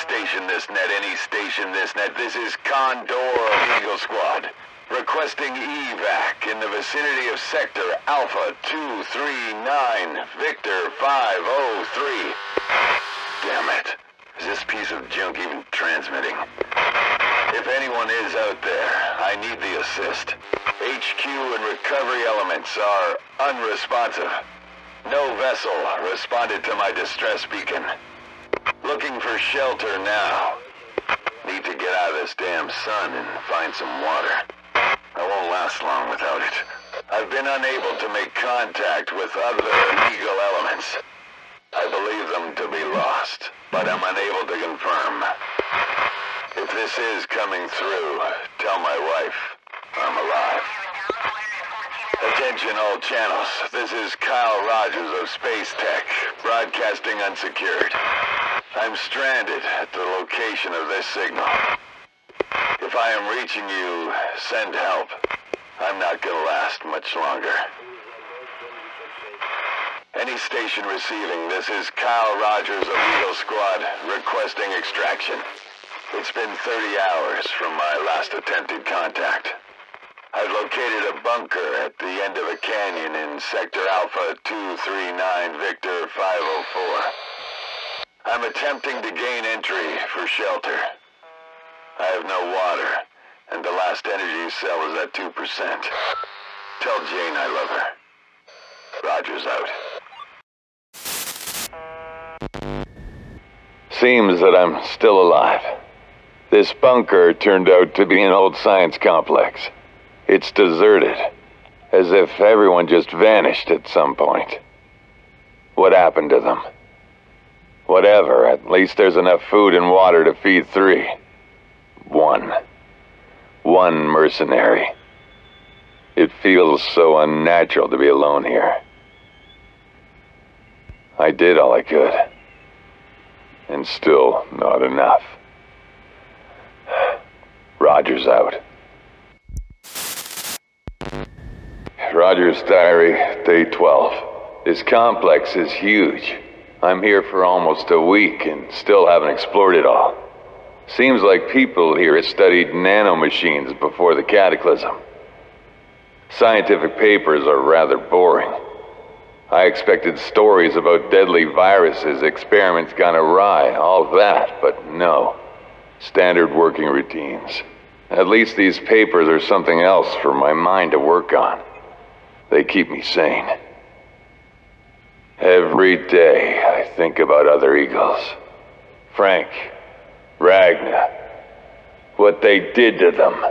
Station this net, any station this net. This is Condor of Eagle Squad. Requesting evac in the vicinity of Sector Alpha 239, Victor 503. Damn it. Is this piece of junk even transmitting? If anyone is out there, I need the assist. HQ and recovery elements are unresponsive. No vessel responded to my distress beacon. Looking for shelter now. Need to get out of this damn sun and find some water. I won't last long without it. I've been unable to make contact with other illegal elements. I believe them to be lost, but I'm unable to confirm. If this is coming through, tell my wife I'm alive. Attention all channels. This is Kyle Rogers of Space Tech, broadcasting unsecured. I'm stranded at the location of this signal. If I am reaching you, send help. I'm not gonna last much longer. Any station receiving, this is Kyle Rogers of Eagle Squad, requesting extraction. It's been 30 hours from my last attempted contact. I've located a bunker at the end of a canyon in Sector Alpha 239, Victor 504. I'm attempting to gain entry for shelter. I have no water, and the last energy cell is at 2%. Tell Jane I love her. Rogers out. Seems that I'm still alive. This bunker turned out to be an old science complex. It's deserted, as if everyone just vanished at some point. What happened to them? Whatever, at least there's enough food and water to feed 3. One mercenary. It feels so unnatural to be alone here. I did all I could. and still not enough. Roger's out. Roger's diary, day 12. This complex is huge. I'm here for almost a week and still haven't explored it all. Seems like people here studied nanomachines before the cataclysm. Scientific papers are rather boring. I expected stories about deadly viruses, experiments gone awry, all that, but no. Standard working routines. At least these papers are something else for my mind to work on. They keep me sane. Every day I think about other Eagles. Frank, Ragnar, what they did to them.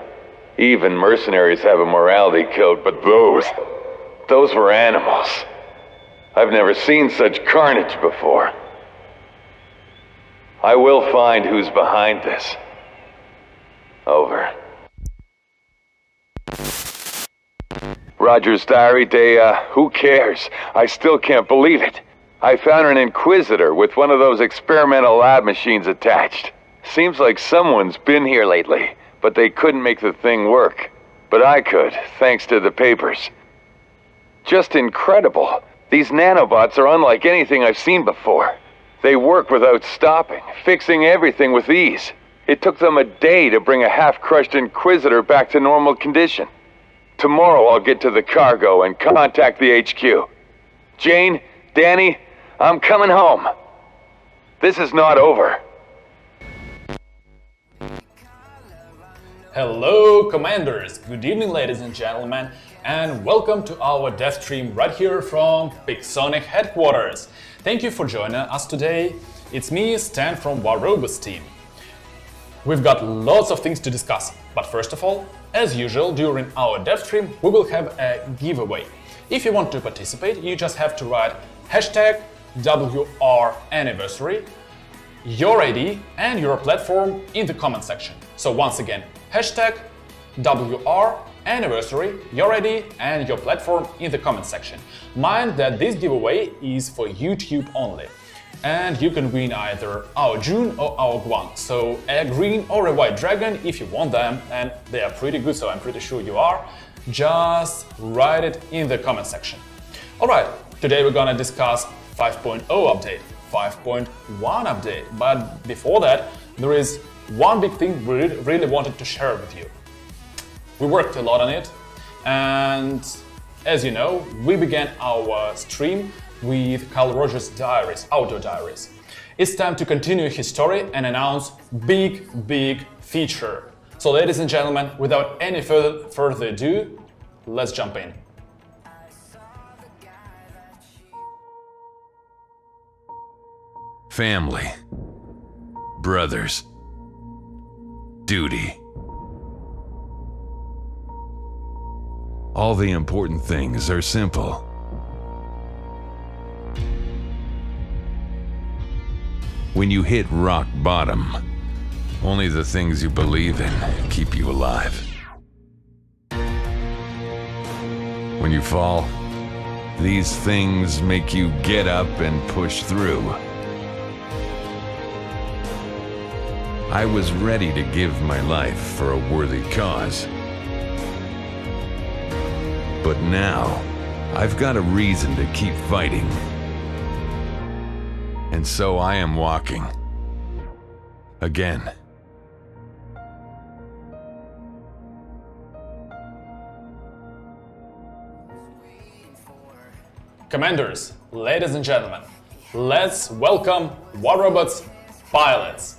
Even mercenaries have a morality code, but those were animals. I've never seen such carnage before. I will find who's behind this. Over. Roger's diary, who cares? I still can't believe it. I found an Inquisitor with one of those experimental lab machines attached. Seems like someone's been here lately, but they couldn't make the thing work. But I could, thanks to the papers. Just incredible. These nanobots are unlike anything I've seen before. They work without stopping, fixing everything with ease. It took them a day to bring a half-crushed Inquisitor back to normal condition. Tomorrow I'll get to the cargo and contact the HQ. Jane, Danny, I'm coming home. This is not over. Hello, Commanders! Good evening, ladies and gentlemen, and welcome to our Devstream right here from Big Sonic headquarters. Thank you for joining us today. It's me, Stan from warrobots team. We've got lots of things to discuss, but first of all, as usual, during our Devstream, we will have a giveaway. If you want to participate, you just have to write hashtag WRAnniversary, your ID and your platform in the comment section. So once again, hashtag WRAnniversary, your ID and your platform in the comment section. Mind that this giveaway is for YouTube only. And you can win either Ao Jun or Ao Guang, so a green or a white dragon if you want them, and they are pretty good, so I'm pretty sure you are. Just write it in the comment section. Alright, today we're gonna discuss 5.0 update, 5.1 update, but before that, there is one big thing we really wanted to share with you. We worked a lot on it, and as you know, we began our stream with Carl Rogers' diaries, outdoor diaries. It's time to continue his story and announce big feature. So ladies and gentlemen, without any further ado, let's jump in. Family, brothers, duty. All the important things are simple. When you hit rock bottom, only the things you believe in keep you alive. When you fall, these things make you get up and push through. I was ready to give my life for a worthy cause. But now, I've got a reason to keep fighting. And so I am walking. Again. Commanders, ladies and gentlemen, let's welcome warrobots pilots.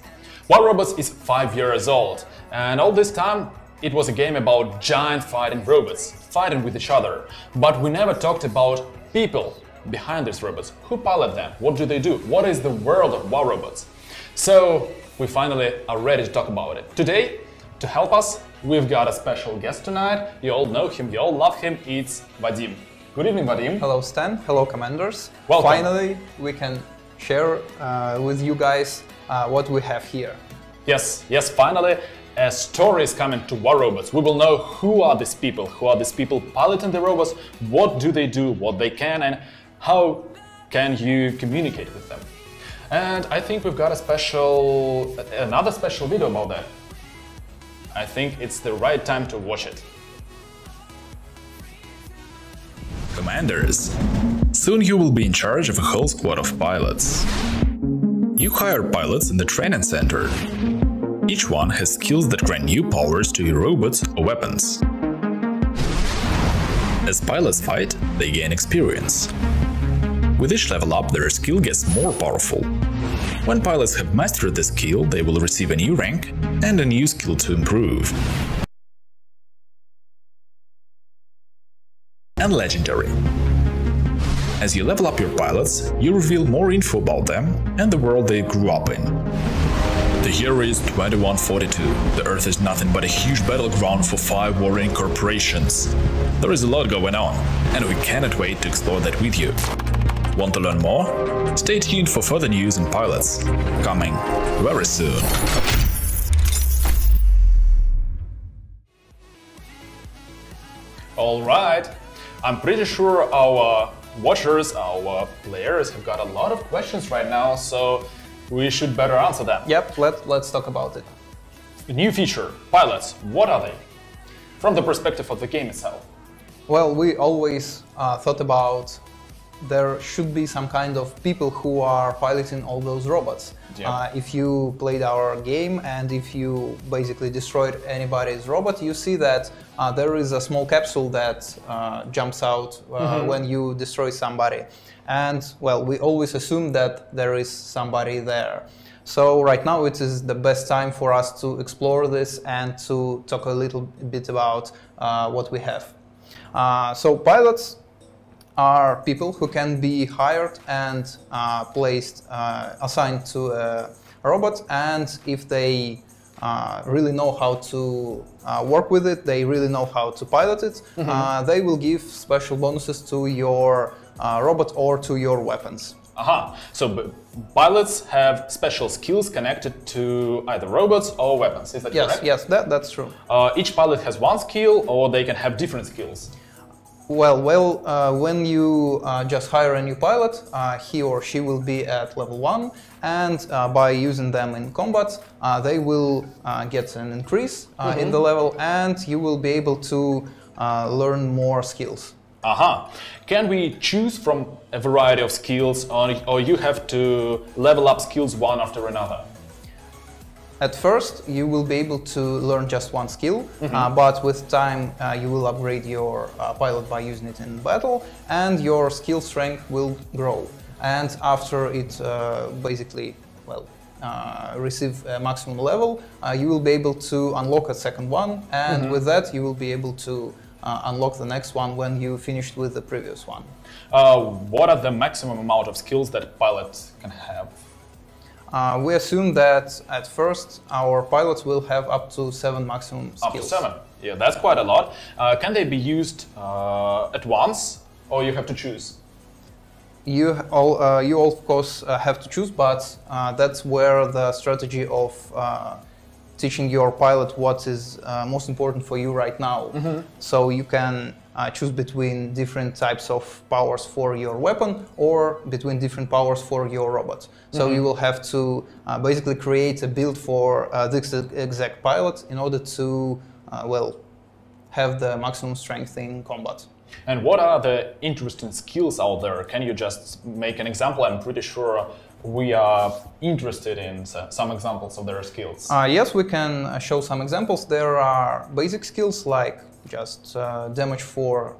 Warrobots is 5 years old, and all this time it was a game about giant fighting robots, fighting with each other. But we never talked about people behind these robots. Who pilot them? What do they do? What is the world of warrobots? So we finally are ready to talk about it. Today, to help us, we've got a special guest tonight. You all know him, you all love him. It's Vadim. Good evening, Vadim. Hello, Stan. Hello, Commanders. Welcome. Finally, we can share with you guys what we have here. Yes, finally, a story is coming to warrobots. We will know who are these people piloting the robots, what do they do, what they can, and how can you communicate with them. And I think we've got another special video about that. I think it's the right time to watch it. Commanders. Soon you will be in charge of a whole squad of pilots. You hire pilots in the training center. Each one has skills that grant new powers to your robots or weapons. As pilots fight, they gain experience. With each level up, their skill gets more powerful. When pilots have mastered the skill, they will receive a new rank and a new skill to improve. And legendary. As you level up your pilots, you reveal more info about them and the world they grew up in. The year is 2142. The Earth is nothing but a huge battleground for 5 warring corporations. There is a lot going on, and we cannot wait to explore that with you. Want to learn more? Stay tuned for further news and pilots, coming very soon. Alright, I'm pretty sure our watchers, our players have got a lot of questions right now, so we should better answer them. Yep, let's talk about it. A new feature, pilots, what are they? From the perspective of the game itself. Well, we always thought about there should be some kind of people who are piloting all those robots. Yeah. If you played our game and if you basically destroyed anybody's robot, you see that there is a small capsule that jumps out when you destroy somebody. And, well, we always assume that there is somebody there. So right now it is the best time for us to explore this and to talk a little bit about what we have. So pilots are people who can be hired and assigned to a robot, and if they really know how to work with it, they really know how to pilot it, they will give special bonuses to your robot or to your weapons. Aha, so pilots have special skills connected to either robots or weapons, is that correct? Yes, that's true. Each pilot has one skill, or they can have different skills? Well, when you just hire a new pilot, he or she will be at level 1, and by using them in combat, they will get an increase in the level, and you will be able to learn more skills. Aha. Can we choose from a variety of skills, or you have to level up skills one after another? At first, you will be able to learn just one skill, but with time you will upgrade your pilot by using it in battle, and your skill strength will grow. And after it basically, well, receive a maximum level, you will be able to unlock a second one, and with that you will be able to unlock the next one when you finished with the previous one. What are the maximum amount of skills that pilots can have? We assume that at first our pilots will have up to 7 maximum skills. Up to 7? Yeah, that's quite a lot. Can they be used at once, or you have to choose? You of course have to choose, but that's where the strategy of teaching your pilot what is most important for you right now. So you can choose between different types of powers for your weapon or between different powers for your robot. So you will have to basically create a build for this exact pilot in order to, well, have the maximum strength in combat. And what are the interesting skills out there? Can you just make an example? I'm pretty sure we are interested in some examples of their skills. Yes, we can show some examples. There are basic skills like just damage for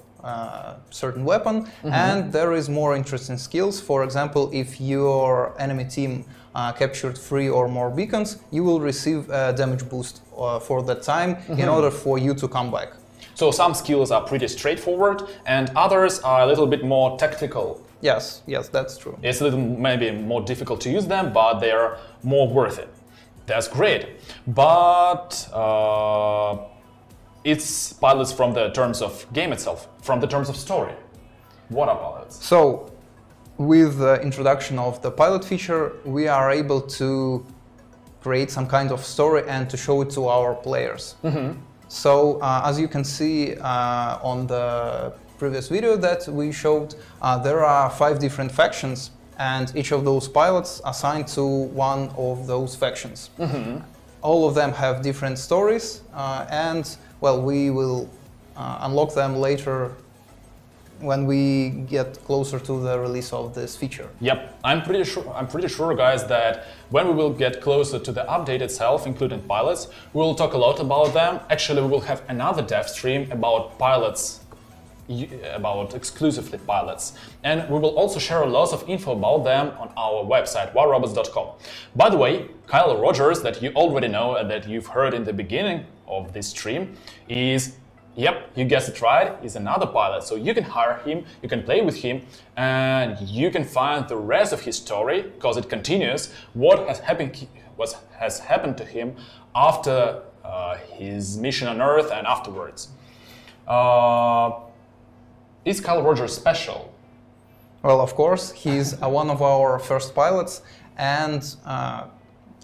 certain weapon, and there is more interesting skills. For example, if your enemy team captured 3 or more beacons, you will receive a damage boost for that time in order for you to come back. So some skills are pretty straightforward and others are a little bit more tactical. Yes, that's true. It's a little maybe more difficult to use them, but they're more worth it. That's great. But it's pilots from the terms of game itself, from the terms of story. What are pilots? So, with the introduction of the pilot feature, we are able to create some kind of story and to show it to our players. So, as you can see on the previous video that we showed, there are 5 different factions, and each of those pilots assigned to one of those factions. All of them have different stories, and well, we will unlock them later when we get closer to the release of this feature. Yep, I'm pretty sure, guys, that when we will get closer to the update itself, including pilots, we will talk a lot about them. Actually, we will have another dev stream about pilots, about exclusively pilots, and we will also share a lot of info about them on our website, warrobots.com. By the way, Kyle Rogers, that you already know and that you've heard in the beginning of this stream, is, yep, you guessed it right, is another pilot. So you can hire him, you can play with him, and you can find the rest of his story, because it continues, what has happened to him after his mission on Earth and afterwards. Is Kyle Rogers special? Well, of course, he's one of our first pilots, and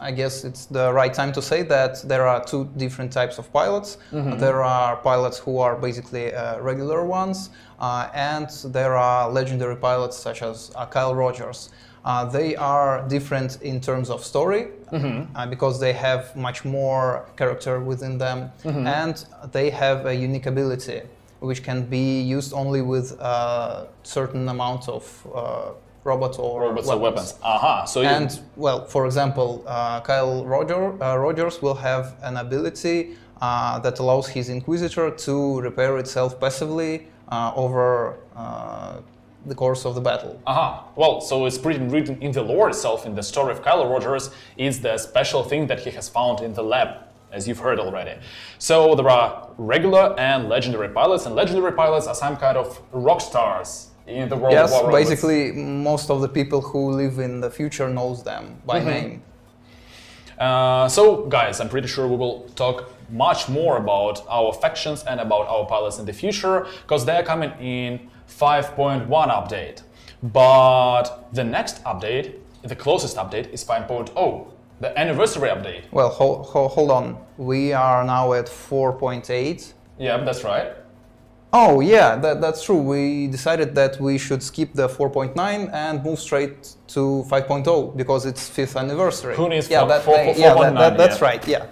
I guess it's the right time to say that there are two different types of pilots. There are pilots who are basically regular ones, and there are legendary pilots such as Kyle Rogers. They are different in terms of story, because they have much more character within them, and they have a unique ability which can be used only with a certain amount of robots or weapons. So and well, for example, Kyle Rogers will have an ability that allows his Inquisitor to repair itself passively over the course of the battle. Well, so it's written in the lore itself, in the story of Kyle Rogers, is the special thing that he has found in the lab, as you've heard already. So there are regular and legendary pilots, and legendary pilots are some kind of rock stars in the world of warrobots. Basically, most of the people who live in the future knows them by name. So, guys, I'm pretty sure we will talk much more about our factions and about our pilots in the future, because they are coming in 5.1 update. But the next update, the closest update, is 5.0. The anniversary update. Well, hold on. We are now at 4.8. Yeah, that's right. Oh, yeah, that's true. We decided that we should skip the 4.9 and move straight to 5.0 because it's 5th anniversary. Who needs that's right, yeah.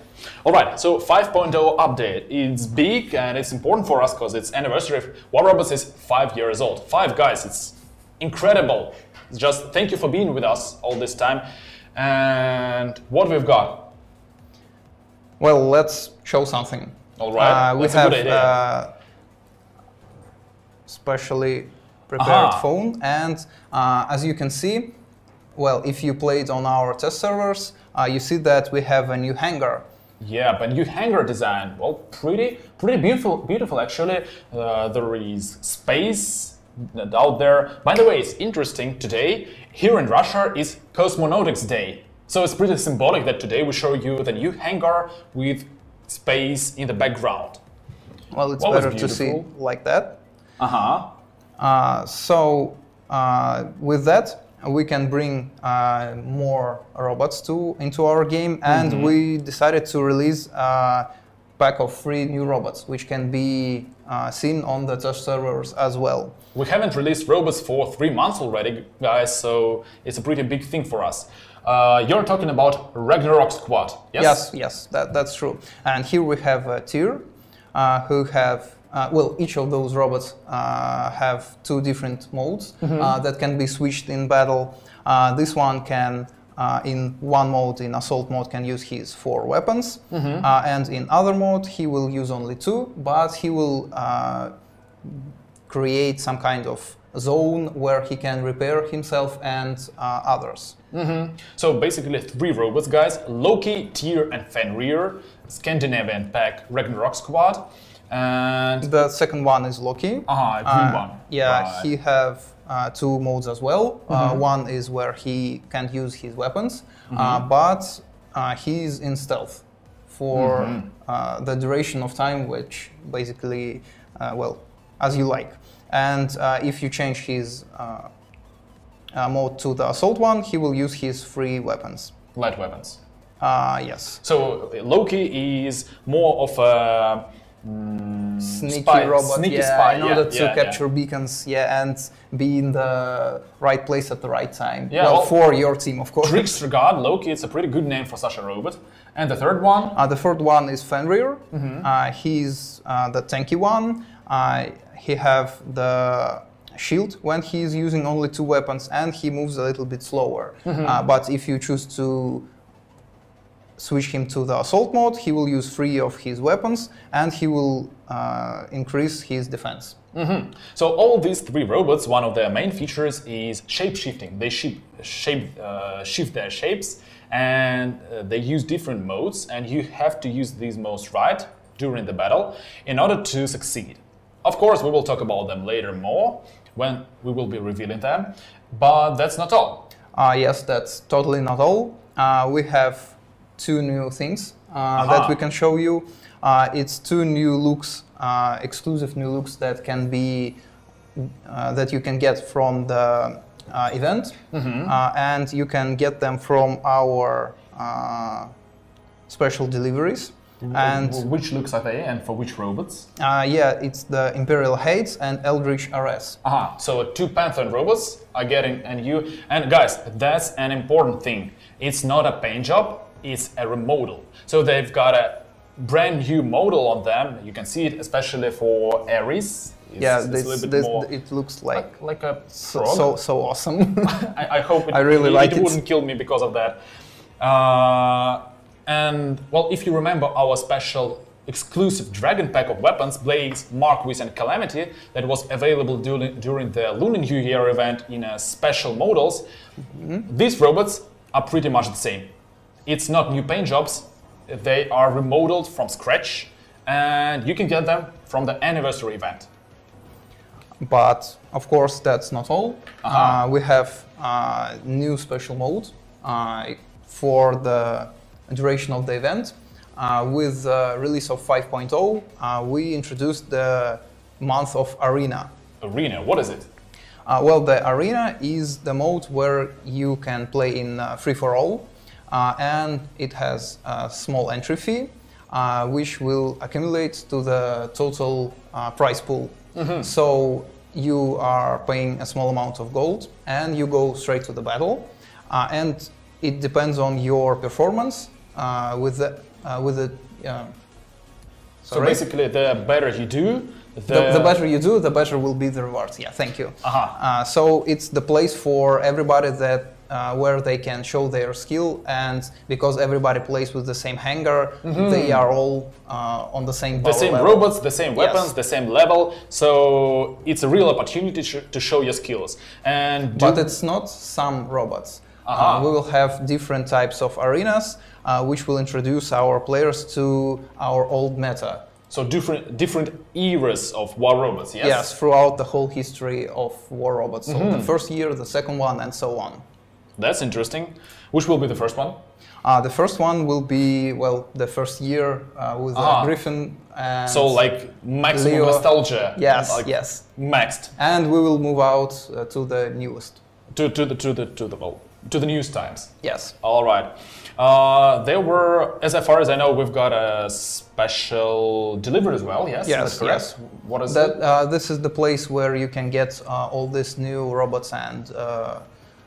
All right, so 5.0 update. It's big and it's important for us because its anniversary of warrobots is 5 years old. 5, guys, it's incredible. Just thank you for being with us all this time. And what we've got? Well, let's show something. All right, we have a specially prepared phone, and as you can see, well, if you played on our test servers, you see that we have a new hangar. Yeah, but new hangar design. Well, pretty beautiful actually. There is space out there. By the way, it's interesting, today here in Russia is Cosmonautics Day. So it's pretty symbolic that today we show you the new hangar with space in the background. Well, it's better to see like that. So with that, we can bring more robots into our game, and we decided to release a pack of 3 new robots, which can be seen on the test servers as well. We haven't released robots for 3 months already, guys, so it's a pretty big thing for us. You're talking about Ragnarok Squad, yes? Yes, that's true. And here we have a tier who have, well, each of those robots have 2 different modes that can be switched in battle. This one can, in one mode, in assault mode, can use his 4 weapons, and in other mode he will use only 2, but he will create some kind of zone where he can repair himself and others. So basically 3 robots, guys: Loki, Tyr, and Fenrir, Scandinavian pack Ragnarok Squad. And the second one is Loki. Green one. Yeah, right. He have 2 modes as well. One is where he can't use his weapons, but he's in stealth for the duration of time, which basically, well, as you like. And if you change his mode to the assault one, he will use his 3 weapons. Light weapons. Yes. So Loki is more of a sneaky spy, robot, sneaky yeah, spy, in order to yeah. capture beacons, yeah, and be in the right place at the right time. Yeah, well, well, for your team, of course. Trickster God, Loki, it's a pretty good name for such a robot. And the third one? The third one is Fenrir. He's the tanky one. He have the shield when he's using only 2 weapons, and he moves a little bit slower. But if you choose to switch him to the assault mode, he will use 3 of his weapons, and he will increase his defense. So all these 3 robots, one of their main features is shape-shifting. They shift their shapes, and they use different modes, and you have to use these modes right during the battle in order to succeed. Of course, we will talk about them later more, when we will be revealing them, but that's not all. Yes, that's totally not all. We have 2 new things that we can show you. It's 2 new looks, exclusive new looks that can be that you can get from the event, and you can get them from our special deliveries. And which looks are they, and for which robots? Yeah, it's the Imperial Hades and Eldritch RS. So 2 Pantheon robots are getting, and guys, that's an important thing. It's not a paint job, it's a remodel. So they've got a brand new model on them. You can see it especially for Ares. It looks like a frog. So awesome. I hope I really like it wouldn't kill me because of that. And, well, if you remember our special exclusive Dragon Pack of weapons, Blaze, Marquis and Calamity, that was available during the Lunar New Year event in special models, these robots are pretty much the same. It's not new paint jobs, they are remodeled from scratch, and you can get them from the anniversary event. But, of course, that's not all. We have new special mode for the duration of the event. With the release of 5.0, we introduced the month of Arena. Arena, what is it? Well, the Arena is the mode where you can play in free-for-all, and it has a small entry fee, which will accumulate to the total prize pool. So you are paying a small amount of gold, and you go straight to the battle, and it depends on your performance. So basically, the better you do, the better you do, the better will be the rewards. Yeah, thank you. So it's the place for everybody that where they can show their skill, and because everybody plays with the same hangar, they are all on the same power level. Robots, the same weapons, the same level. So it's a real opportunity to show your skills. But it's not some robots. We will have different types of arenas, which will introduce our players to our old meta. So different eras of war robots, yes? Yes, throughout the whole history of war robots. So the first year, the second one, and so on. That's interesting. Which will be the first one? The first one will be, well, the first year with Griffin and so like maximum Leo. Nostalgia. Yes, like yes. Maxed. And we will move out to the newest. To the newest times. Yes. All right. There were, as far as I know, we've got a special delivery as well. Yes. Yes. Yes. What is that? This is the place where you can get all these new robots and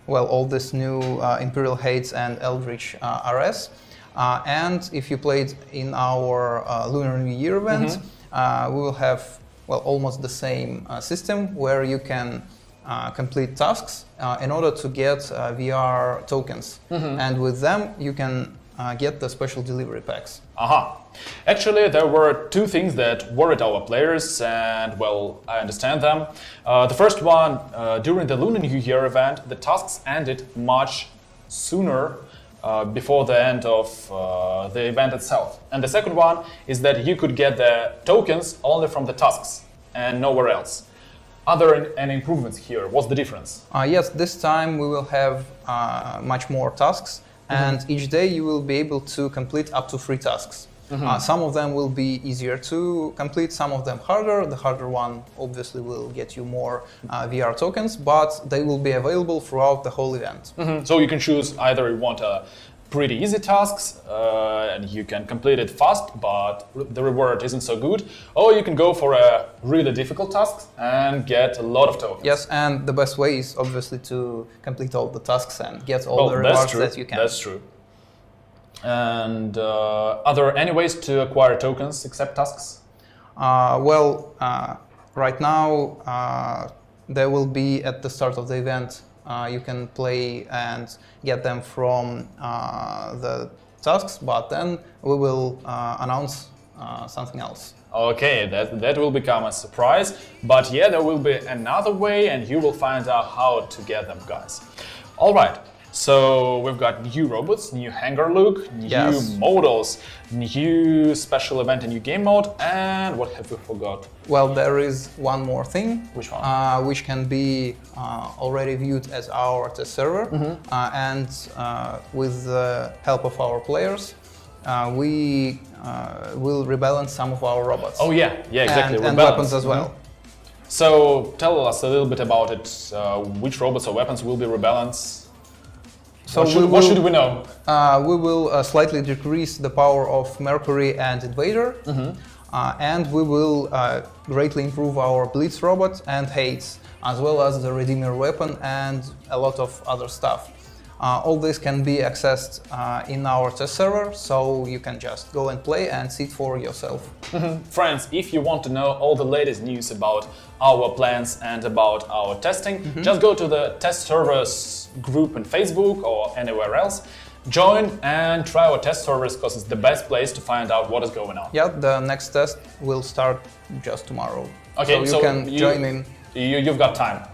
all this new Imperial Hades and Eldritch RS. And if you played in our Lunar New Year event, we will have almost the same system where you can complete tasks in order to get VR tokens. And with them, you can get the special delivery packs. Actually, there were 2 things that worried our players, and, well, I understand them. The first one, during the Lunar New Year event, the tasks ended much sooner before the end of the event itself. And the second one is that you could get the tokens only from the tasks and nowhere else. Are there any improvements here? What's the difference? Yes, this time we will have much more tasks, and each day you will be able to complete up to 3 tasks. Some of them will be easier to complete, some of them harder. The harder one obviously will get you more VR tokens, but they will be available throughout the whole event. So you can choose either you want pretty easy tasks, and you can complete it fast, but the reward isn't so good. Or you can go for a really difficult task and get a lot of tokens. Yes, and the best way is obviously to complete all the tasks and get all the rewards that you can. That's true. And are there any ways to acquire tokens except tasks? Right now there will be at the start of the event. You can play and get them from the tasks, but then we will announce something else. Okay, that will become a surprise, but yeah, there will be another way and you will find out how to get them, guys. All right, so we've got new robots, new hangar look, new models, new special event and new game mode, and what have we forgot? Well, there is one more thing. Which one? Which can be already viewed as our test server, and with the help of our players, we will rebalance some of our robots. Oh yeah, exactly. And weapons as well. So tell us a little bit about it. Which robots or weapons will be rebalanced? So what should we know? We will slightly decrease the power of Mercury and Invader, and we will greatly improve our Blitz robot and Hades, as well as the Redeemer weapon and a lot of other stuff. All this can be accessed in our test server, so you can just go and play and see it for yourself. Friends, if you want to know all the latest news about our plans and about our testing, just go to the test servers group on Facebook or anywhere else, join and try our test servers because it's the best place to find out what is going on. Yeah, the next test will start just tomorrow. Okay, so you can join in. You've got time.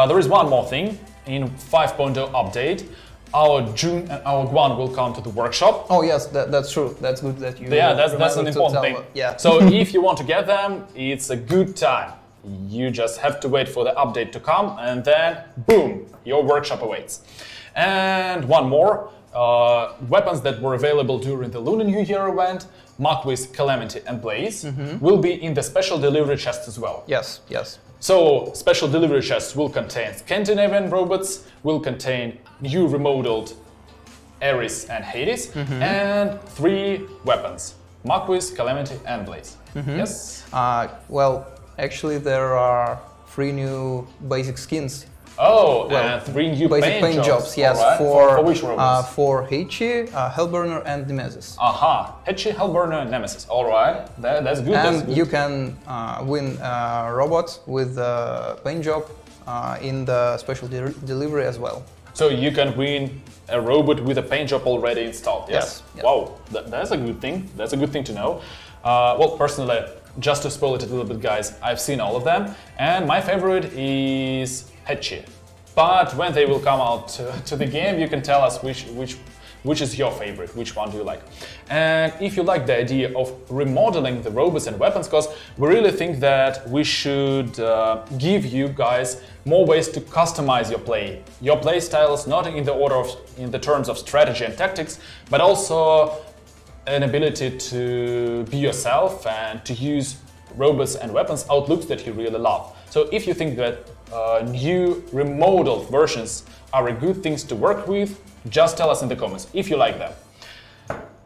There is one more thing. In 5.0 update, Ao Jun and Ao Guang will come to the workshop. Oh yes, that's true. That's good that you. Yeah, that's an important thing. Yeah. So if you want to get them, it's a good time. You just have to wait for the update to come, and then boom, your workshop awaits. And one more, weapons that were available during the Lunar New Year event, Marquis, Calamity, and Blaze, will be in the special delivery chest as well. Yes. So, special delivery chests will contain Scandinavian robots, will contain new remodeled Ares and Hades, and 3 weapons, Marquis, Calamity, and Blaze. Yes? Well, actually there are 3 new basic skins. Oh, and 3 new basic paint jobs. Yes, right. For which robots? For Heichi, Hellburner, and Nemesis. Aha, Heichi, Hellburner, and Nemesis. All right, that's good. And you can win a robot with a paint job in the special delivery as well. So you can win a robot with a paint job already installed. Yes. Wow, that's a good thing. That's a good thing to know. Well, personally, just to spoil it a little bit, guys, I've seen all of them, and my favorite is Heichi. But when they will come out to the game, you can tell us which is your favorite, which one do you like. And if you like the idea of remodeling the robots and weapons, because we really think that we should give you guys more ways to customize your play. Your play styles, not in the terms of strategy and tactics, but also an ability to be yourself and to use robots and weapons outlooks that you really love. So if you think that new remodeled versions are a good things to work with, just tell us in the comments if you like them.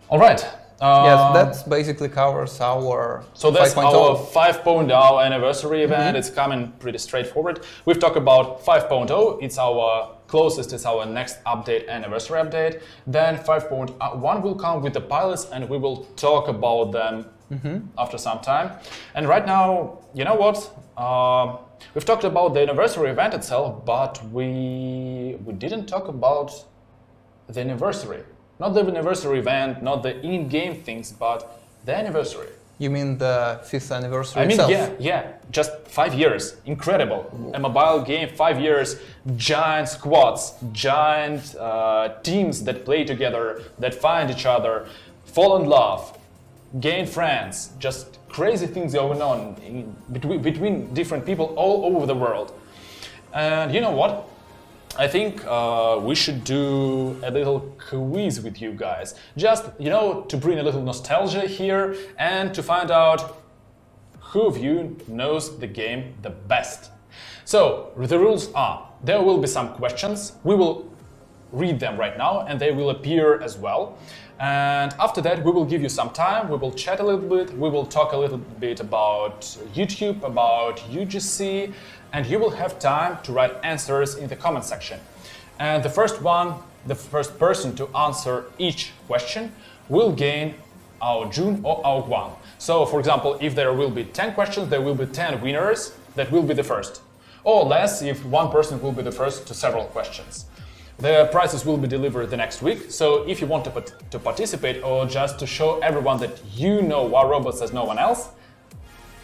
All right. Yes, that basically covers our So that's our 5.0 anniversary event. It's coming pretty straightforward. We've talked about 5.0. It's our closest, it's our next update, anniversary update. Then 5.1 will come with the pilots, and we will talk about them after some time. And right now, you know what? We've talked about the anniversary event itself, but we didn't talk about the anniversary. Not the anniversary event, not the in-game things, but the anniversary. You mean the 5th anniversary itself? Yeah, just 5 years. Incredible. A mobile game, 5 years, giant squads, giant teams that play together, that find each other, fall in love, gain friends, just crazy things going on between different people all over the world. And you know what? I think we should do a little quiz with you guys. Just, you know, to bring a little nostalgia here and to find out who of you knows the game the best. So, the rules are, there will be some questions. We will read them right now and they will appear as well. And after that, we will give you some time, we will chat a little bit, we will talk a little bit about YouTube, about UGC, and you will have time to write answers in the comment section. And the first person to answer each question will gain Ao Jun or Ao Guang. So, for example, if there will be 10 questions, there will be 10 winners that will be the first. Or less if one person will be the first to several questions. The prizes will be delivered the next week, so if you want to participate or just to show everyone that you know warrobots as no one else,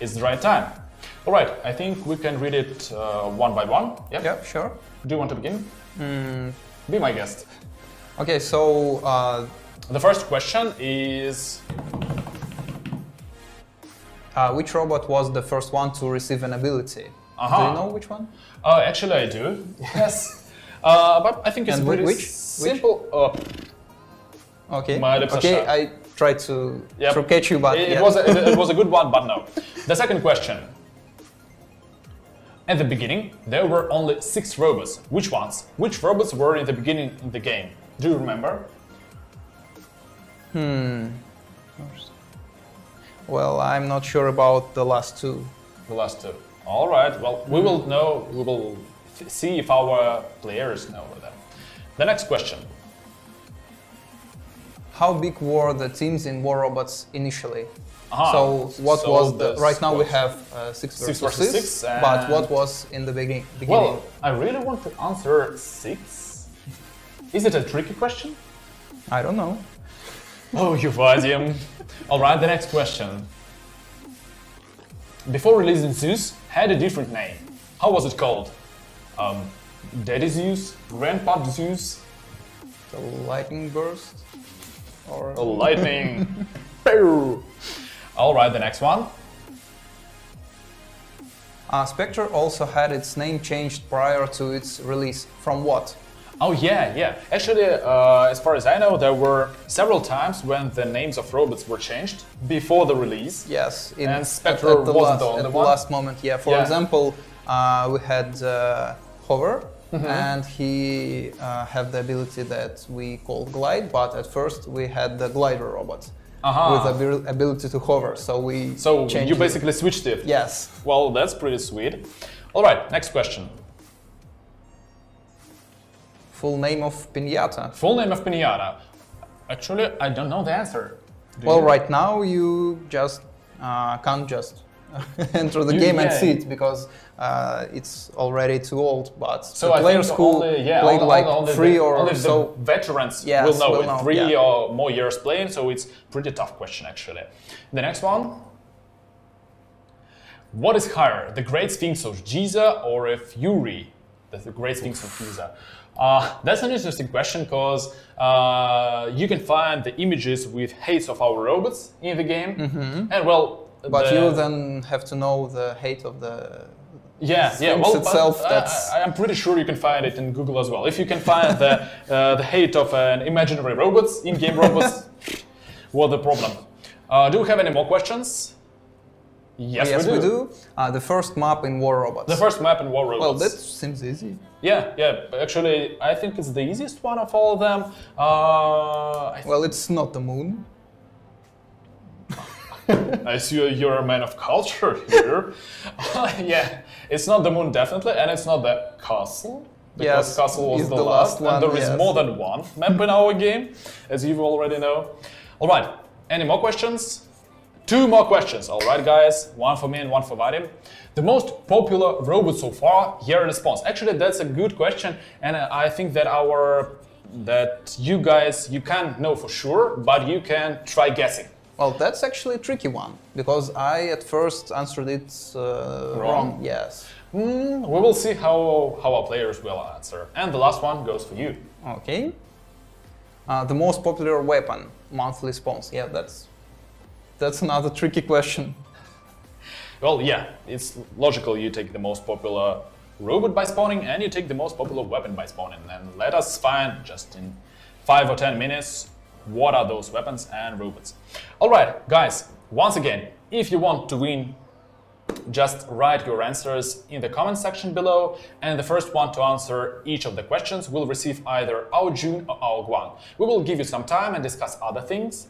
it's the right time. Alright, I think we can read it one by one. Yep. Yeah, sure. Do you want to begin? Be my guest. Okay, so the first question is... which robot was the first one to receive an ability? Do you know which one? Actually, I do. Yes. But I think it's pretty simple. Okay. Okay, I tried to catch you, but it was a good one, but no. The second question. At the beginning, there were only 6 robots. Which ones? Which robots were in the beginning in the game? Do you remember? Well, I'm not sure about the last 2. The last 2. All right. Well, we will know. We will see if our players know them. The next question. How big were the teams in warrobots initially? So what was the... Right now we have 6 versus 6, but what was in the beginning? Well, I really want to answer 6. Is it a tricky question? I don't know. Oh, you Vadim. Alright, the next question. Before releasing Zeus had a different name. How was it called? Daddy Zeus? Grandpa Zeus? The lightning burst? Or... The lightning! Alright, the next one. Spectre also had its name changed prior to its release. From what? Oh yeah. Actually, as far as I know, there were several times when the names of robots were changed before the release. Yes, and Spectre wasn't the only one. At the last moment, yeah. For example, we had Hover, and he had the ability that we call Glide, but at first we had the Glider robot. With the ability to hover, so you basically switched it? Yes. Well, that's pretty sweet. Alright, next question. Full name of Pinata. Full name of Pinata. Actually, I don't know the answer. Well, right now you just can't just enter the game and see it because it's already too old. But so the players who played like 3 or so veterans will know with 3 or more years playing. So it's pretty tough question actually. The next one. What is higher, the Great Sphinx of Giza or a Fury? That's the Great Sphinx of Giza. That's an interesting question because you can find the images with heights of our robots in the game, and well. But you then have to know the height of the Sphinx itself. I'm pretty sure you can find it in Google as well. If you can find the height of an imaginary robots, in-game robots, what's the problem? Do we have any more questions? Yes, we do. The first map in warrobots. The first map in warrobots. Well, that seems easy. Yeah. Actually, I think it's the easiest one of all of them. Well, it's not the moon. I see you're a man of culture here. Yeah, it's not the moon definitely, and it's not the castle. Because castle was the last one, and there is more than one map in our game, as you already know. All right, any more questions? 2 more questions, all right, guys. 1 for me and 1 for Vadim. The most popular robot so far, year response. Actually, that's a good question, and I think that you guys, you can't know for sure, but you can try guessing. Well, that's actually a tricky one, because I at first answered it wrong. Yes. We will see how our players will answer. And the last one goes for you. Okay. The most popular weapon, monthly spawns. Yeah, that's another tricky question. Well, yeah, it's logical you take the most popular robot by spawning and you take the most popular weapon by spawning. And let us find, just in 5 or 10 minutes, what are those weapons and robots. Alright, guys, once again, if you want to win just write your answers in the comment section below, and the first one to answer each of the questions will receive either Ao Jun or Ao Guang. We will give you some time and discuss other things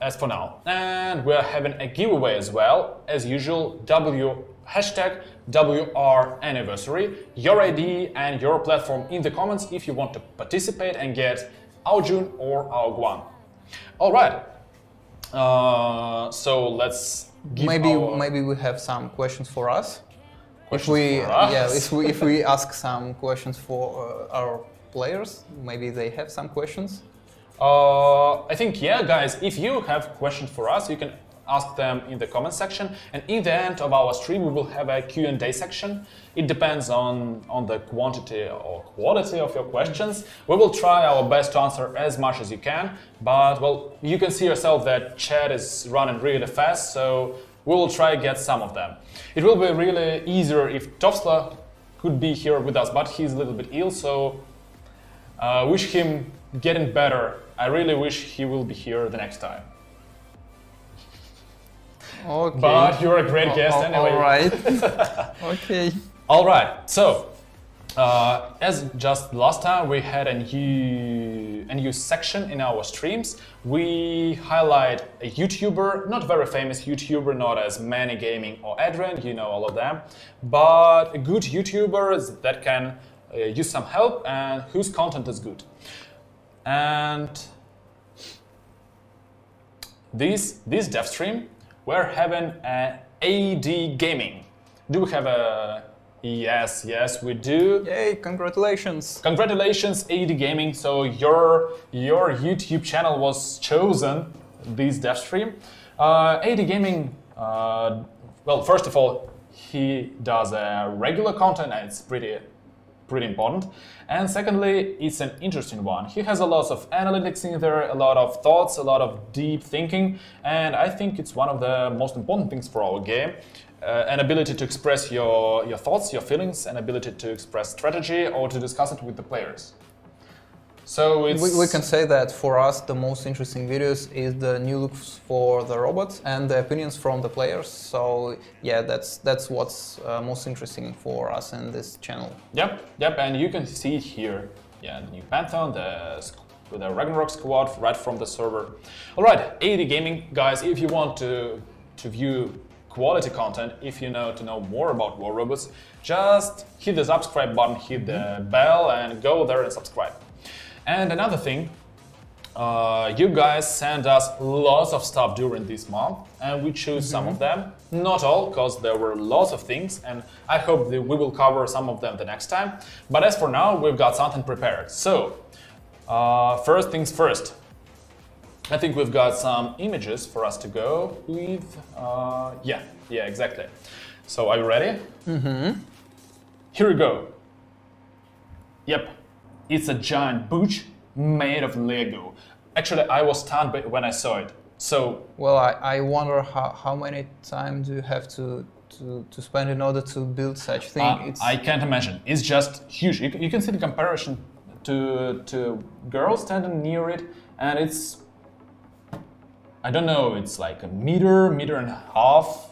as for now. And we're having a giveaway as well, as usual, hashtag WR anniversary, your ID and your platform in the comments if you want to participate and get Ao Jun or Ao Guang. All right, so let's give maybe we have some questions for us. If we ask some questions for our players, maybe they have some questions. I think, yeah, guys, if you have questions for us, you can ask them in the comment section, and in the end of our stream we will have a Q&A section. It depends on the quantity or quality of your questions. We will try our best to answer as much as you can, but well, you can see yourself that chat is running really fast, so we will try to get some of them. It will be really easier if Topsla could be here with us, but he's a little bit ill, so wish him getting better. I really wish he will be here the next time. Okay. But you're a great guest anyway. All right. Okay. All right. So, as just last time, we had a new section in our streams. We highlight a YouTuber, not very famous YouTuber, not as Manny Gaming or Adrian, you know all of them, but a good YouTuber that can use some help and whose content is good. And this Devstream, we're having an AD Gaming. Do we have a... Yes, we do. Yay, congratulations. Congratulations, AD Gaming. So your YouTube channel was chosen, this Devstream. AD Gaming, well, first of all, he does regular content and it's pretty important. And secondly, it's an interesting one. He has a lot of analytics in there, a lot of thoughts, a lot of deep thinking, and I think it's one of the most important things for our game. An ability to express your thoughts, your feelings, an ability to express strategy or to discuss it with the players. So we can say that for us the most interesting videos is the new looks for the robots and the opinions from the players. So yeah, that's what's most interesting for us in this channel. Yep, and you can see here, yeah, the new Pantheon, with the Ragnarok squad right from the server. All right, AD Gaming guys, if you want to view quality content, if you to know more about war robots, just hit the subscribe button, hit the bell, and go there and subscribe. And another thing, you guys sent us lots of stuff during this month, and we choose some of them. Not all, because there were lots of things, and I hope that we will cover some of them the next time. But as for now, we've got something prepared. So, first things first. I think we've got some images for us to go with. Yeah, exactly. So, are you ready? Here we go. Yep. It's a giant booch made of Lego. Actually, I was stunned when I saw it. So, well, I wonder how many time do you have to spend in order to build such thing? I can't imagine. It's just huge. You can see the comparison to girls standing near it, and it's, I don't know, it's like a meter and a half,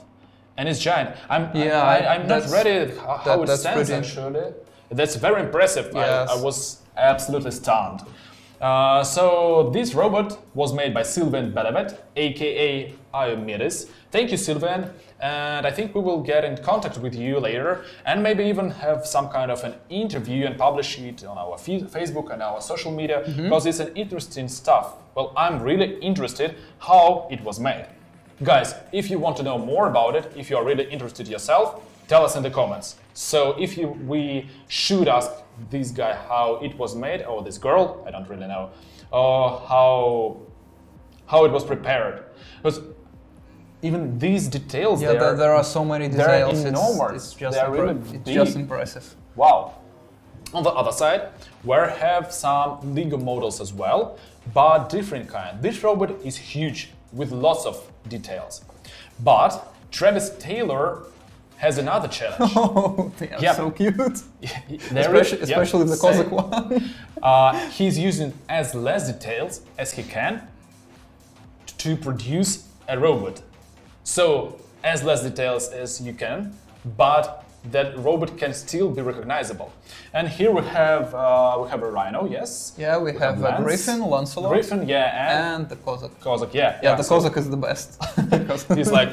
and it's giant. I'm not ready how it stands actually. That's very impressive. Yes. I was absolutely stunned. So this robot was made by Sylvain Belavet, aka Iomedes. Thank you, Sylvain, and I think we will get in contact with you later and maybe even have some kind of an interview and publish it on our Facebook and our social media, because it's an interesting stuff. Well, I'm really interested how it was made. Guys, if you want to know more about it, if you are really interested yourself, tell us in the comments. So if we should ask this guy how it was made, or this girl, I don't really know, how it was prepared. Because even these details, there are so many details. They're enormous. It's just impressive. Wow. On the other side, we have some Lego models as well, but different kind. This robot is huge with lots of details. But Travis Taylor has another challenge. Oh, they are so cute. Especially the Cossack one. He's using as less details as he can to produce a robot. So, as less details as you can, but that robot can still be recognizable. And here we have a Rhino, yes. Yeah, we have a Griffin, Lancelot. Griffin, yeah, and the Cossack. Cossack, yeah. Yeah, the Cossack is the best. He's like,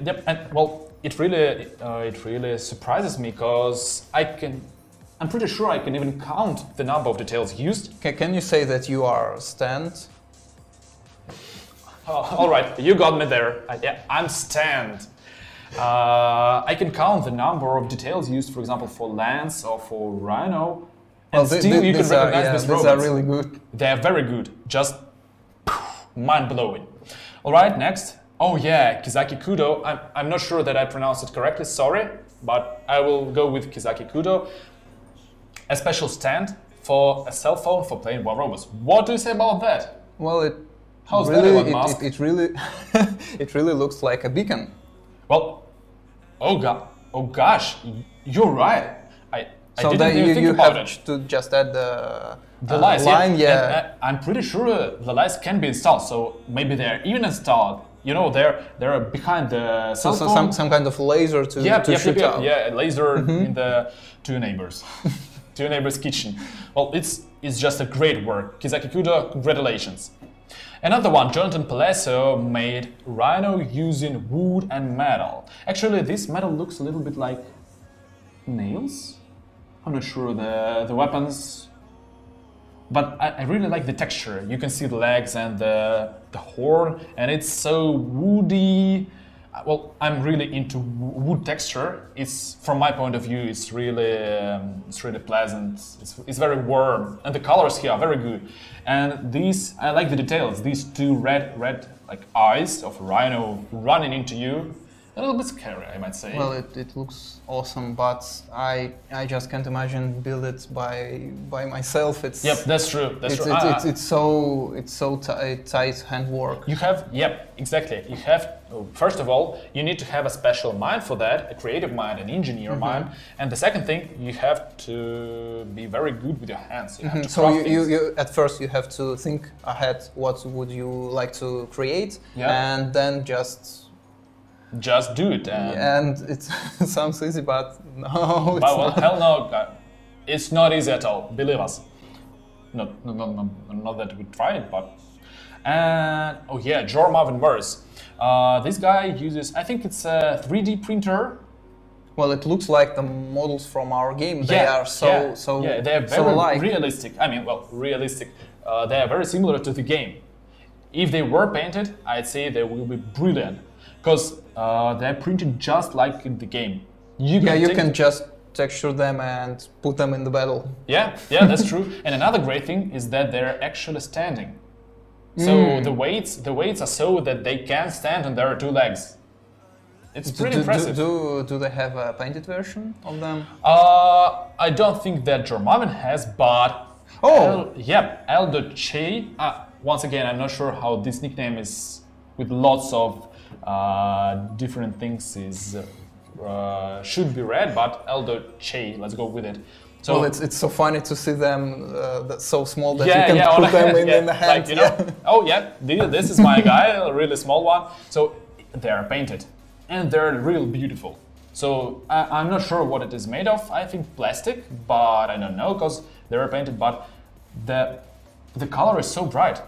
yep, and well, it really surprises me because I'm pretty sure I can even count the number of details used. Can you say that you are stand? All right, you got me there. Yeah, I'm stand. I can count the number of details used, for example, for Lance or for Rhino, and still you can recognize these robots. These are really good. They are very good, just mind-blowing. All right, next. Oh yeah, Kizaki Kudo. I'm not sure that I pronounced it correctly, sorry, but I will go with Kizaki Kudo. A special stand for a cell phone for playing war robots. What do you say about that? Well, it really looks like a beacon. Well, oh gosh, you're right. I so didn't even think about it. To just add the lights, line, yeah. I'm pretty sure the lights can be installed, so maybe they're even installed. You know, they're behind the cell phone. Some kind of laser to shoot out. Yeah, a laser in the two neighbors' kitchen. Well, it's just a great work. Kizaki Kudo, congratulations. Another one, Jonathan Palacio made Rhino using wood and metal. Actually, this metal looks a little bit like nails. I'm not sure the weapons, but I really like the texture. You can see the legs and the horn, and it's so woody. Well, I'm really into wood texture. It's, from my point of view, it's really pleasant. It's very warm, and the colors here are very good. And these, I like the details. These two red like eyes of a Rhino running into you. A little bit scary, I might say. Well, it looks awesome, but I just can't imagine build it by myself. Yep, that's true. It's so tight handwork. You have, yep, exactly. You have, first of all, you need to have a special mind for that, a creative mind, an engineer mind, and the second thing, you have to be very good with your hands. You have to so you at first you have to think ahead. What would you like to create, and then just do it. And it sounds easy, but no, it's well, not. Hell no, it's not easy at all, believe us. Not that we tried, but... And, oh yeah, Jor Marvin Verse. This guy uses, I think it's a 3D printer. Well, it looks like the models from our game. They are they're very realistic. I mean, well, realistic. They are very similar to the game. If they were painted, I'd say they will be brilliant. Because they're printed just like in the game. You can just texture them and put them in the battle. Yeah, that's true. And another great thing is that they're actually standing. So the weights are so that they can stand on their two legs. It's pretty impressive. Do they have a painted version of them? I don't think that Jormaven has, but Aldo Che. Once again, I'm not sure how this nickname is with lots of different things is should be read, but Aldo Che, let's go with it. So well, it's so funny to see them so small that you can put them in the hand. Like, oh yeah, this is my guy, a really small one. So they are painted, and they're real beautiful. So I'm not sure what it is made of. I think plastic, but I don't know because they were painted. But the color is so bright.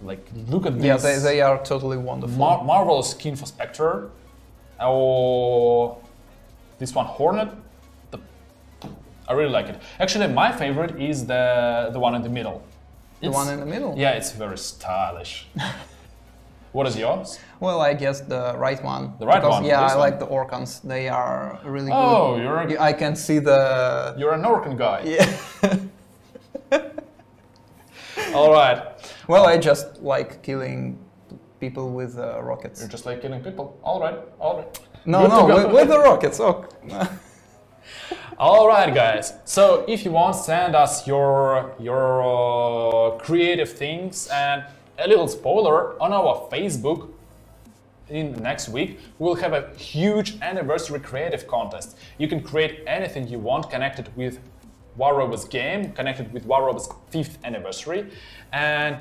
Like, look at this. Yeah, they are totally wonderful. Marvelous skin for Spectre. Or this one, Hornet. I really like it. Actually, my favorite is the one in the middle. The one in the middle? Yeah, it's very stylish. What is yours? Well, I guess the right one. The right one? Yeah, I like the Orkans. They are really good. Oh, I can see the... You're an Orkan guy. Yeah. All right. Well, I just like killing people with rockets. You just like killing people? All right. No, with the rockets. Oh. All right, guys. So if you want, send us your creative things, and a little spoiler on our Facebook. In next week, we'll have a huge anniversary creative contest. You can create anything you want connected with War Robots game, connected with War Robots 5th anniversary, and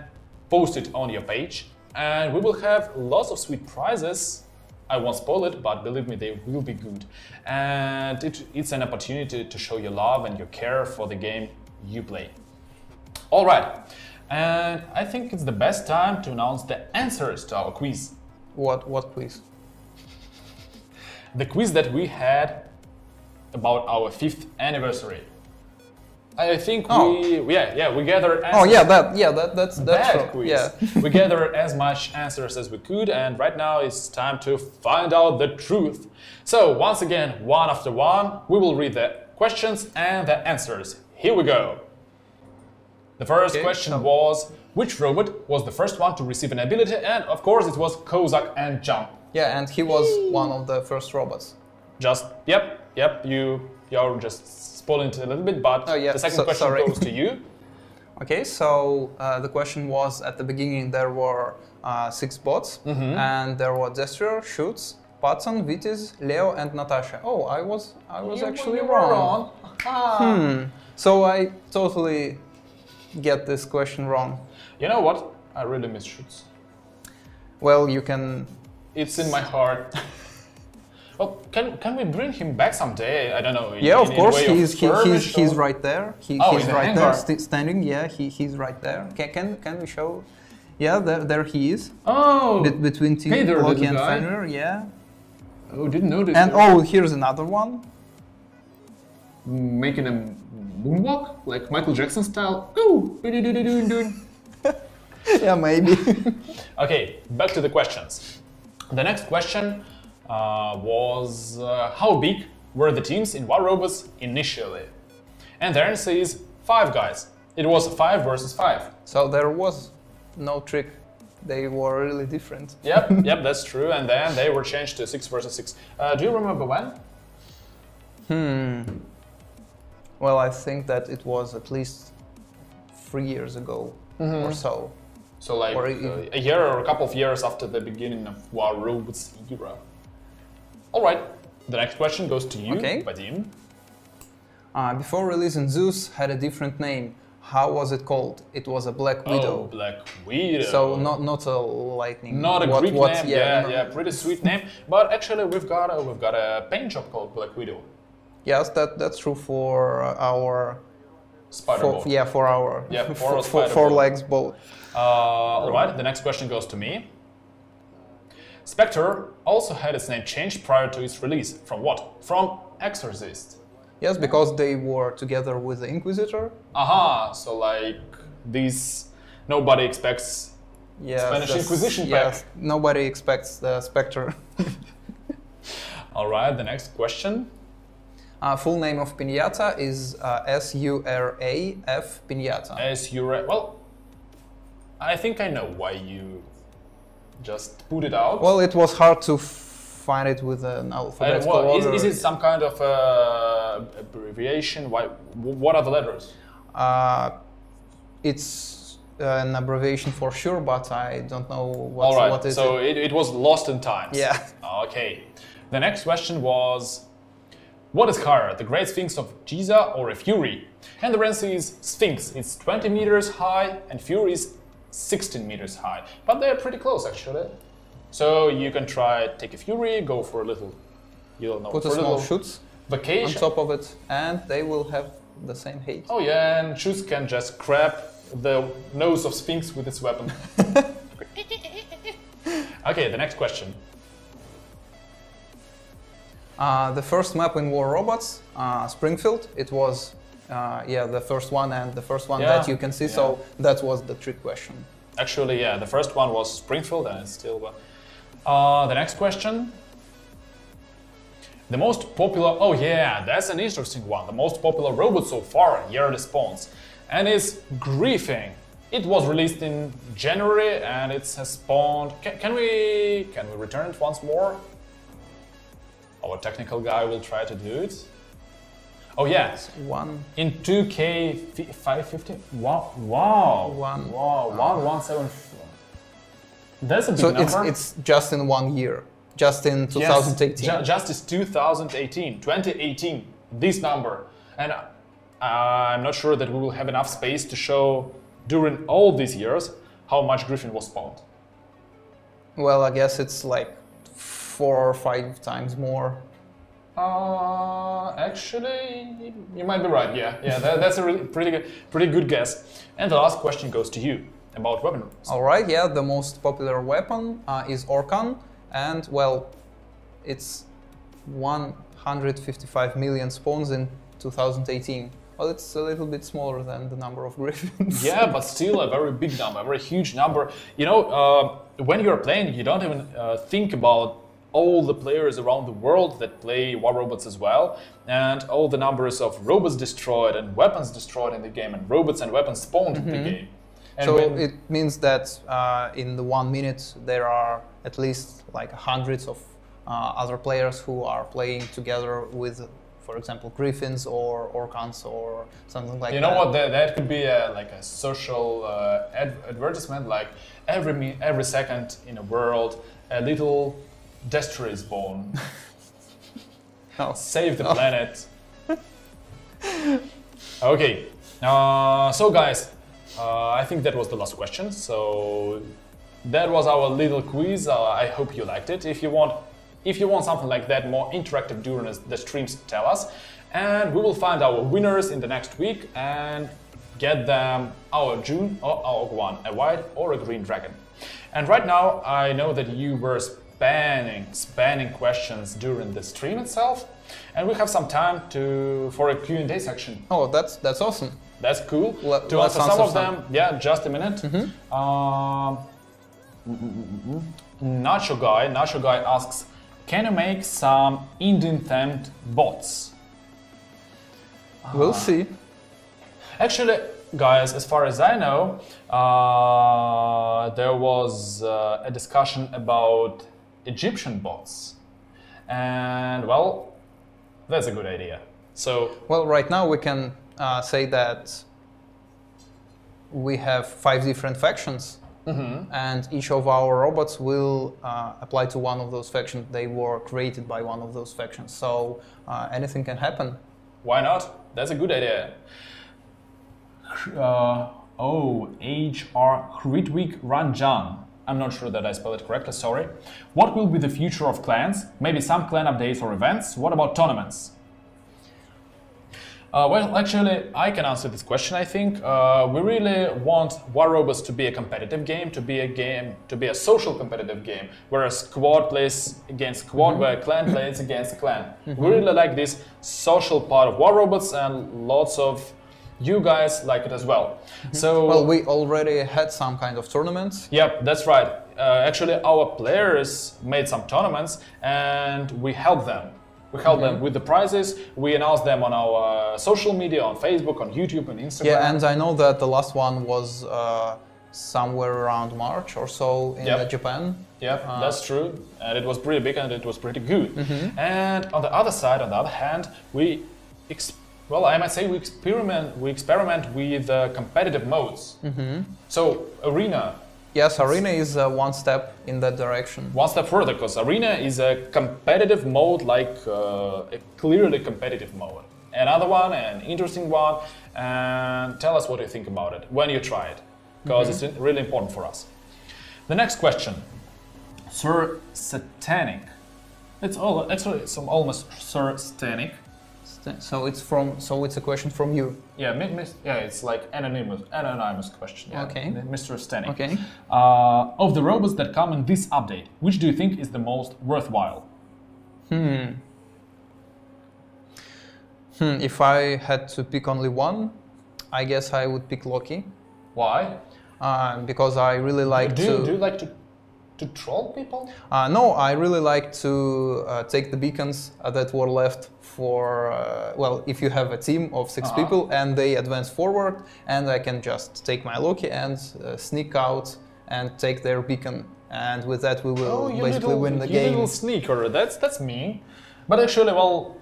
post it on your page. And we will have lots of sweet prizes. I won't spoil it, but believe me, they will be good. And it's an opportunity to show your love and your care for the game you play. All right, and I think it's the best time to announce the answers to our quiz. What quiz? The quiz that we had about our 5th anniversary. I think we gathered answers. Oh that's that true. quiz. Yeah. We gathered as much answers as we could, and right now it's time to find out the truth. So once again, one after one, we will read the questions and the answers. Here we go. The first question was, which robot was the first one to receive an ability? And of course it was Kozak and Jump. Yeah, and he was one of the first robots. Yep, you're just spoiling it a little bit, but the second question goes to you. Okay, so the question was, at the beginning there were 6 bots, and there were Devstream, Schutz, Patson, Vitis, Leo, and Natasha. Oh, I was actually wrong. So I totally get this question wrong. You know what? I really miss Schutz. Well, you can... It's in my heart. Well, can we bring him back someday? I don't know. Of course. He's right there. He's right Hangar. there, standing. Yeah, he's right there. Can we show? Yeah, there he is. Oh. Between Loki and Fenrir. Yeah. Oh, didn't notice. And here's another one. Making a moonwalk, like Michael Jackson style. Ooh. Yeah, maybe. Okay, back to the questions. The next question was how big were the teams in warrobots initially? And the answer is 5 guys. It was 5 versus 5. So there was no trick. They were really different. Yep, that's true. And then they were changed to 6 versus 6. Do you remember when? Well, I think that it was at least 3 years ago or so. So like a year or a couple of years after the beginning of warrobots era. All right, the next question goes to you, Vadim. Before releasing, Zeus had a different name. How was it called? It was a Black Widow. Oh, Black Widow. So not a lightning. Not a Greek name. Yeah, pretty sweet name. But actually, we've got a paint job called Black Widow. Yes, that's true for our spider boat. For our four legs boat. All right, the next question goes to me. Spectre also had its name changed prior to its release. From what? From Exorcist. Yes, because they were together with the Inquisitor. So like this, nobody expects Spanish Inquisition pack. Yes, nobody expects the Spectre. All right, the next question. Full name of Piñata is S-U-R-A-F Piñata. S-U-R-A. Well, I think I know why you just put it out. Well, it was hard to find it with an alphabetical order. Is it some kind of abbreviation? What are the letters? It's an abbreviation for sure, but I don't know what is so it was lost in time. Yeah. Okay. The next question was, what is higher, the Great Sphinx of Giza or a Fury? And the answer is Sphinx. It's 20 meters high and Fury is 16 meters high. But they're pretty close actually. So you can take a Fury, go for a little, put a small Schutz vacation on top of it, and they will have the same height. Oh yeah, and Schutz can just grab the nose of Sphinx with its weapon. Okay, the next question. The first map in War Robots, Springfield, it was the first one and the first one that you can see, so that was the trick question. Actually, yeah, the first one was Springfield and it's still... the next question. The most popular... Oh yeah, that's an interesting one. The most popular robot so far, yearly spawns. And it's Griefing. It was released in January and it has spawned... Can we return it once more? Our technical guy will try to do it. Oh yeah, in 2K 550. Wow, 117. That's a big number. So it's just in 1 year, just in 2018. Yes, just is 2018, this number. And I'm not sure that we will have enough space to show during all these years how much Griffin was spawned. Well, I guess it's like 4 or 5 times more. Actually, you might be right. Yeah, that's a really pretty good guess. And the last question goes to you about weapons. All right, yeah, the most popular weapon is Orkan, and well, it's 155 million spawns in 2018. Well, it's a little bit smaller than the number of griffins. Yeah, but still a very big number, a very huge number. You know, when you're playing, you don't even think about all the players around the world that play war robots as well, and all the numbers of robots destroyed and weapons destroyed in the game, and robots and weapons spawned in the game. And so it means that in the 1 minute there are at least like hundreds of other players who are playing together with, for example, griffins or orcans or something like that. You know what? That could be like a social advertisement. Like every second in a world, a little Destro is born. Oh. Save the planet. Okay. So guys, I think that was the last question. So that was our little quiz. I hope you liked it. If you want something like that, more interactive during the streams, tell us. And we will find our winners in the next week and get them Ao Jun or Ao Guang, a white or a green dragon. And right now, I know that you were spanning questions during the stream itself, and we have some time for a Q&A section. Oh, that's awesome. That's cool. To let's answer some of them, yeah, just a minute. Nacho guy asks, can you make some Indian-themed bots? We'll see. Actually, guys, as far as I know, there was a discussion about Egyptian bots, and well, that's a good idea. So, well, right now we can say that we have 5 different factions, and each of our robots will apply to one of those factions. They were created by one of those factions, so anything can happen. Why not? That's a good idea. HR Kritwik Ranjan. I'm not sure that I spelled it correctly, sorry. What will be the future of clans? Maybe some clan updates or events? What about tournaments? Well, actually, I can answer this question, I think. We really want War Robots to be a competitive game, to be a social competitive game, where a squad plays against squad, where a clan plays against a clan. We really like this social part of War Robots, and lots of you guys like it as well. So, well, we already had some kind of tournaments. Yep, that's right. Actually, our players made some tournaments, and we helped them. We helped them with the prizes. We announced them on our social media, on Facebook, on YouTube, and Instagram. Yeah, and I know that the last one was somewhere around March or so in Japan. Yeah, that's true. And it was pretty big and it was pretty good. And on the other side, on the other hand, well, I might say we experiment with competitive modes. So, Arena. Yes, Arena is one step in that direction. One step further, because Arena is a competitive mode, like a clearly competitive mode. Another one, an interesting one, and tell us what you think about it when you try it, because it's really important for us. The next question, Sir Satanic. It's almost Sir Satanic. So it's a question from you. Yeah, it's like anonymous question. Yeah. Okay. Mr. Stanek. Okay. Of the robots that come in this update, which do you think is the most worthwhile? If I had to pick only one, I guess I would pick Loki. Why? Because I really like do you like to troll people? No, I really like to take the beacons that were left for, well, if you have a team of 6 people and they advance forward, and I can just take my Loki and sneak out and take their beacon, and with that we will basically win the game. You little sneaker, that's me. But actually, well,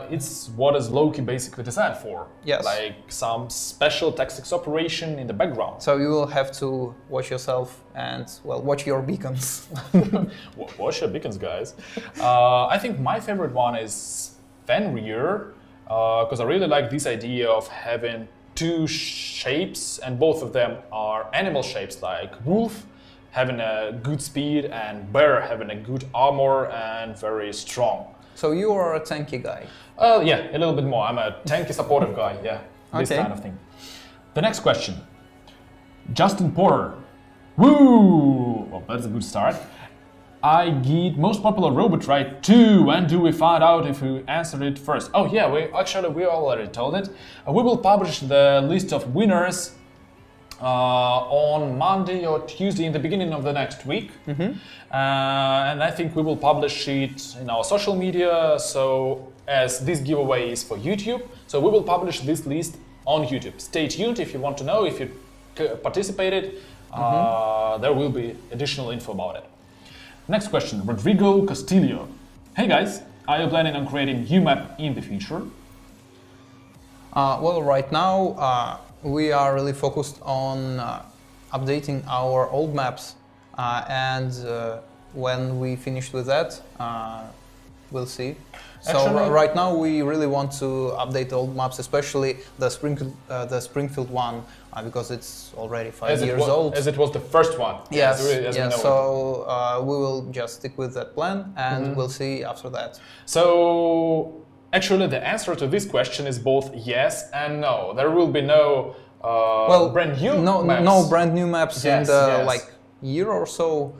it's what is Loki basically designed for. Yes. Like some special tactics operation in the background. So you will have to watch yourself and, well, watch your beacons. Watch your beacons, guys. I think my favorite one is Fenrir, because I really like this idea of having 2 shapes, and both of them are animal shapes, like wolf having a good speed, and Bear having a good armor and very strong. So you are a tanky guy. Yeah, a little bit more. I'm a tanky supportive guy, yeah, this kind of thing. The next question. Justin Porter. Woo! Well, that's a good start. I get most popular robot right too. When do we find out if we answered it first? Oh yeah, we already told it. We will publish the list of winners on Monday or Tuesday in the beginning of the next week. And I think we will publish it in our social media. So as this giveaway is for YouTube, so we will publish this list on YouTube. Stay tuned if you want to know if you participated. There will be additional info about it. Next question, Rodrigo Castillo. Hey guys, are you planning on creating new map in the future? Well, right now we are really focused on updating our old maps, and when we finish with that, we'll see. So right now we really want to update old maps, especially the Springfield one, because it's already 5 years old. As it was the first one. Yes, yes. So we will just stick with that plan, and we'll see after that. So actually the answer to this question is both yes and no. There will be no brand new maps. No brand new maps in the like year or so,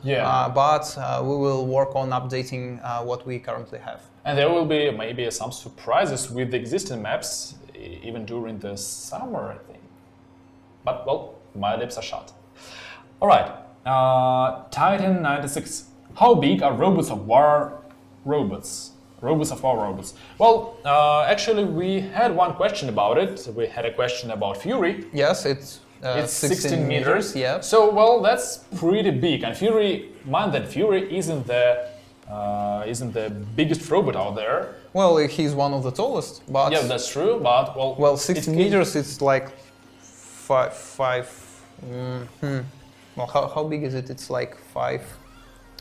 but we will work on updating what we currently have. And there will be maybe some surprises with the existing maps, even during the summer, I think. But, well, my lips are shut. Alright, Titan 96. How big are robots of war robots? Robots of war robots. Well, actually we had one question about it. We had a question about Fury. Yes, it's 16 meters. Yeah. So, well, that's pretty big. And Fury, mind that Fury isn't the biggest robot out there. Well, he's one of the tallest, but... Yeah, that's true, but, well... Well, 16 meters, it's like five... Well, how big is it? It's like 5...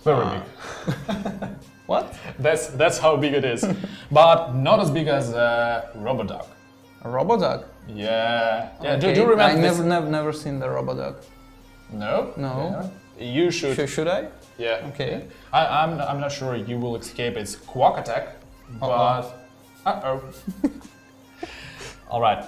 Very big. What? That's how big it is. But not as big as a Robodog. A Robodog? Yeah. Okay. Do you remember I never seen the Robodog. No? No. Yeah. You should. Should I? Yeah. Okay. I'm not sure you will escape its Quack attack, but... All right.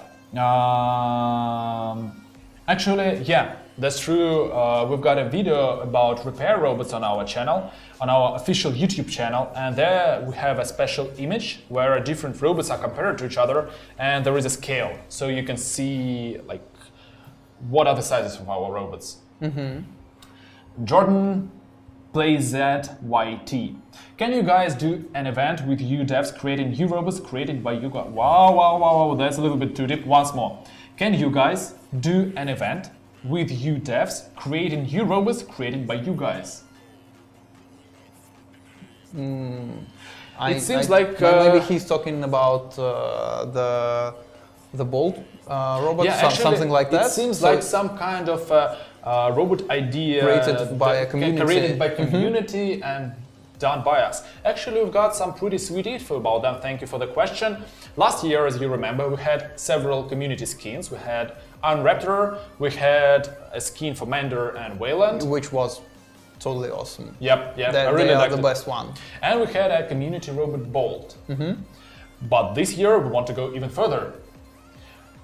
Actually, yeah, that's true. We've got a video about repair robots on our channel, on our official YouTube channel, and there we have a special image where different robots are compared to each other, and there is a scale, so you can see like what are the sizes of our robots. Jordan plays ZYT. Can you guys do an event with you devs creating new robots created by you guys? Wow, that's a little bit too deep. Once more. Can you guys do an event with you devs creating new robots created by you guys? It seems like... maybe he's talking about the Bolt robot, yeah, something like that. It seems like some kind of robot idea created by a community, and done by us. Actually, we've got some pretty sweet info about them. Thank you for the question. Last year, as you remember, we had several community skins. We had Unraptor, we had a skin for Mander and Wayland, which was totally awesome. Yep, I really liked the best one. And we had a community robot Bolt. But this year, we want to go even further.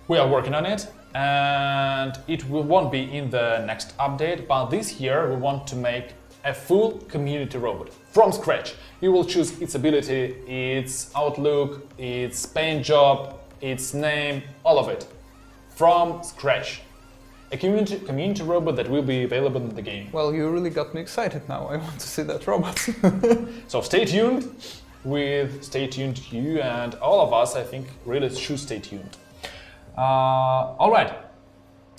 We are working on it, and it won't be in the next update, but this year we want to make a full community robot from scratch. You will choose its ability, its outlook, its paint job, its name, all of it. From scratch. A community robot that will be available in the game. Well, you really got me excited now. I want to see that robot. So stay tuned. You and all of us, I think, really should stay tuned. All right.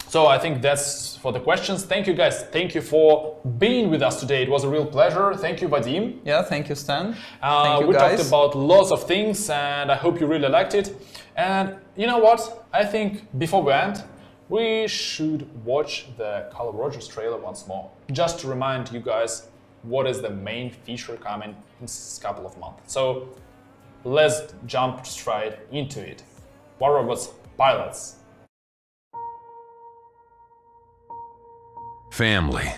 So I think that's for the questions. Thank you guys. Thank you for being with us today. It was a real pleasure. Thank you, Vadim. Yeah, thank you, Stan. Thank you, we guys. talked about lots of things, and I hope you really liked it. And you know what? I think before we end, we should watch the Carl Rogers trailer once more, just to remind you guys what is the main feature coming in a couple of months. So let's jump straight into it. Warrobots pilots. Family.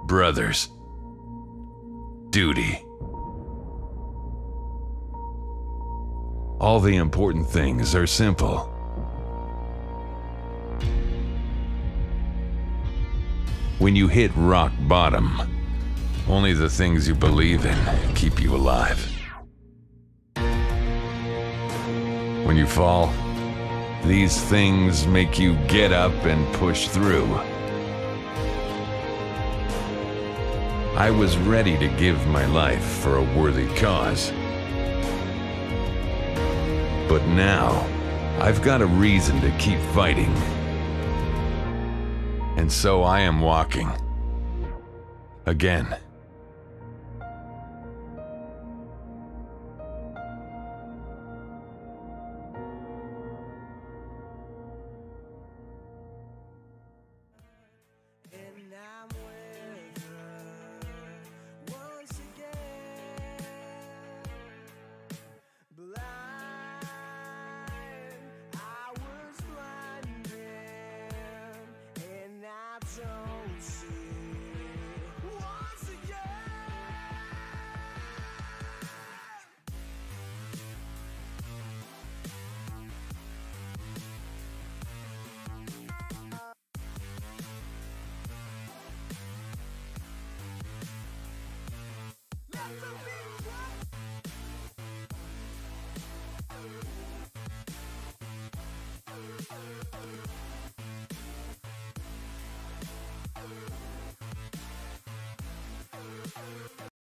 brothers, duty. All the important things are simple. When you hit rock bottom, only the things you believe in keep you alive. When you fall, these things make you get up and push through. I was ready to give my life for a worthy cause. But now, I've got a reason to keep fighting. And so I am walking. Again.